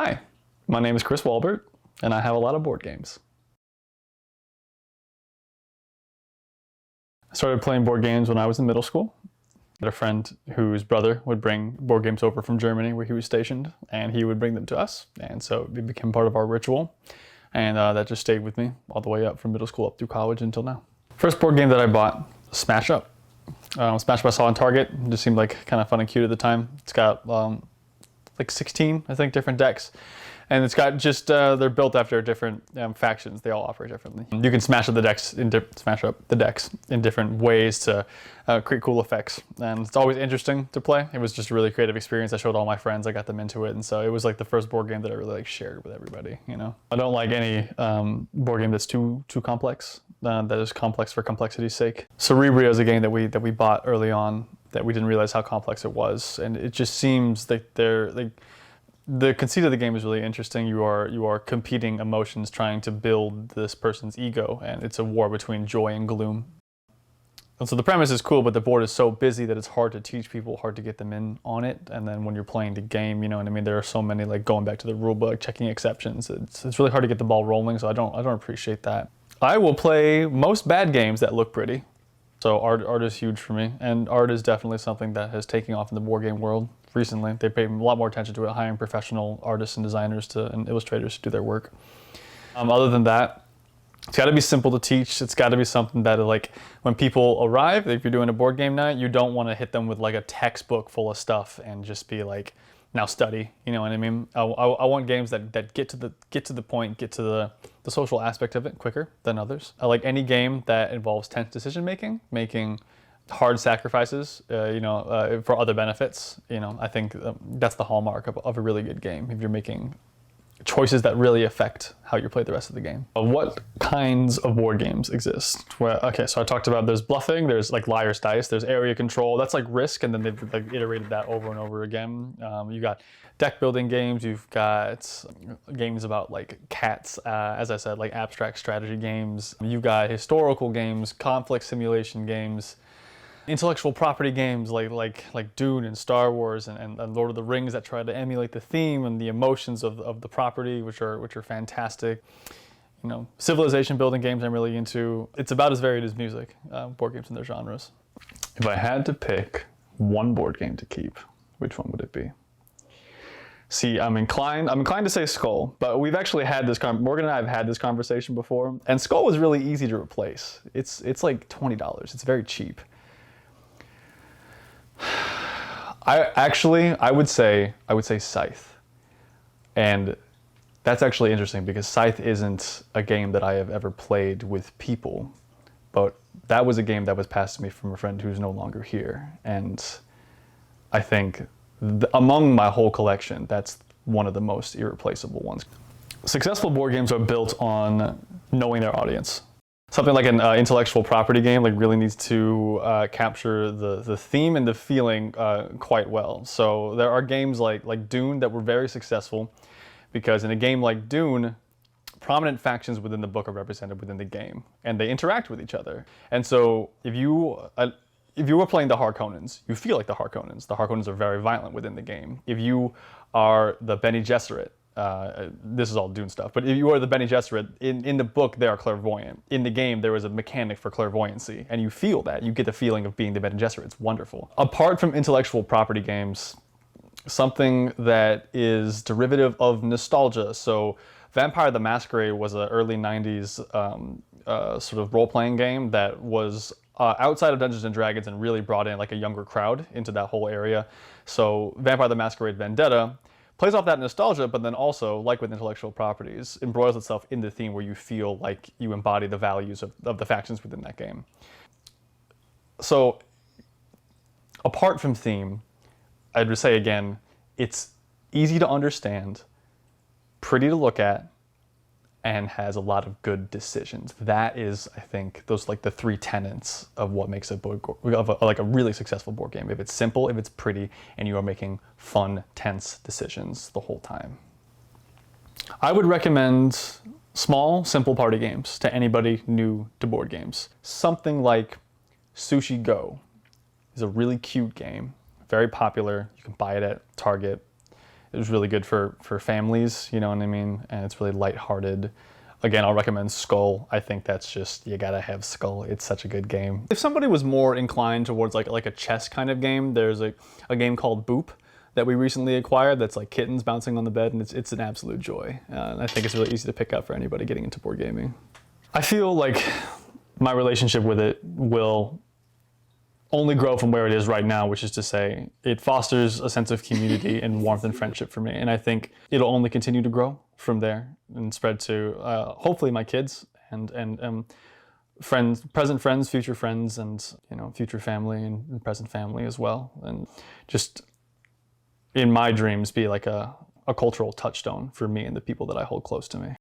Hi, my name is Chris Walbert, and I have a lot of board games. I started playing board games when I was in middle school. I had a friend whose brother would bring board games over from Germany where he was stationed, and he would bring them to us, and so it became part of our ritual, and that just stayed with me all the way up from middle school up through college until now. First board game that I bought, Smash Up. Smash Up I saw on Target, it just seemed like kind of fun and cute at the time. It's got like 16, I think, different decks. And it's got just, they're built after different factions. They all operate differently. You can smash up the decks in different ways to create cool effects. And it's always interesting to play. It was just a really creative experience. I showed all my friends, I got them into it. And so it was like the first board game that I really shared with everybody, you know? I don't like any board game that's too complex, that is complex for complexity's sake. Cerebria is a game that we bought early on that we didn't realize how complex it was. And it just seems like the conceit of the game is really interesting. You are competing emotions trying to build this person's ego, and it's a war between joy and gloom. And so the premise is cool, but the board is so busy that it's hard to teach people, hard to get them in on it. And then when you're playing the game, you know what I mean? There are so many, like going back to the rule book, checking exceptions. It's really hard to get the ball rolling, so I don't appreciate that. I will play most bad games that look pretty. So art is huge for me, and art is definitely something that has taken off in the board game world recently. They pay a lot more attention to it, hiring professional artists and designers and illustrators to do their work. Other than that, it's got to be simple to teach. It's got to be something that, like, when people arrive, if you're doing a board game night, you don't want to hit them with like a textbook full of stuff and just be like, now study, you know what I mean? I want games that get to the point, get to the social aspect of it quicker than others. I like any game that involves tense decision making hard sacrifices, for other benefits. You know, I think that's the hallmark of a really good game. If you're making choices that really affect how you play the rest of the game. What kinds of board games exist? Well, okay, so I talked about there's bluffing, there's like liar's dice, there's area control, that's like Risk, and then they've like iterated that over and over again. You got deck building games, you've got games about like cats, as I said, like abstract strategy games. You've got historical games, conflict simulation games, intellectual property games like Dune and Star Wars and Lord of the Rings that try to emulate the theme and the emotions of the property, which are fantastic. You know, civilization building games I'm really into. It's about as varied as music, board games and their genres. If I had to pick one board game to keep, which one would it be? See, I'm inclined to say Skull, but we've actually had this Morgan and I have had this conversation before, and Skull was really easy to replace. It's like $20. It's very cheap. I would say Scythe, and that's actually interesting because Scythe isn't a game that I have ever played with people, but that was a game that was passed to me from a friend who's no longer here, and I think among my whole collection, that's one of the most irreplaceable ones. Successful board games are built on knowing their audience. Something like an intellectual property game really needs to capture the theme and the feeling quite well. So there are games like Dune that were very successful because in a game like Dune, prominent factions within the book are represented within the game and they interact with each other. And so if you were playing the Harkonnens, you feel like the Harkonnens. The Harkonnens are very violent within the game. If you are the Bene Gesserit, this is all Dune stuff, but if you are the Bene Gesserit, in the book they are clairvoyant. In the game there is a mechanic for clairvoyancy, and you feel that. You get the feeling of being the Bene Gesserit. It's wonderful. Apart from intellectual property games, something that is derivative of nostalgia. So Vampire the Masquerade was an early 90s sort of role-playing game that was outside of Dungeons & Dragons and really brought in like a younger crowd into that whole area. So Vampire the Masquerade Vendetta plays off that nostalgia, but then also, like with intellectual properties, embroils itself in the theme where you feel like you embody the values of the factions within that game. So, apart from theme, I'd just say again, it's easy to understand, pretty to look at, and has a lot of good decisions. That is, I think, those like the three tenets of what makes a really successful board game. If it's simple, if it's pretty, and you are making fun, tense decisions the whole time. I would recommend small, simple party games to anybody new to board games. Something like Sushi Go is a really cute game, very popular. You can buy it at Target. It was really good for families, you know what I mean? And it's really lighthearted. Again, I'll recommend Skull. I think that's just, you gotta have Skull. It's such a good game. If somebody was more inclined towards like a chess kind of game, there's a game called Boop that we recently acquired that's like kittens bouncing on the bed, and it's an absolute joy. And I think it's really easy to pick up for anybody getting into board gaming. I feel like my relationship with it will only grow from where it is right now, which is to say it fosters a sense of community and warmth and friendship for me. And I think it'll only continue to grow from there and spread to hopefully my kids and friends, present friends, future friends, and future family and present family as well. And just in my dreams be like a cultural touchstone for me and the people that I hold close to me.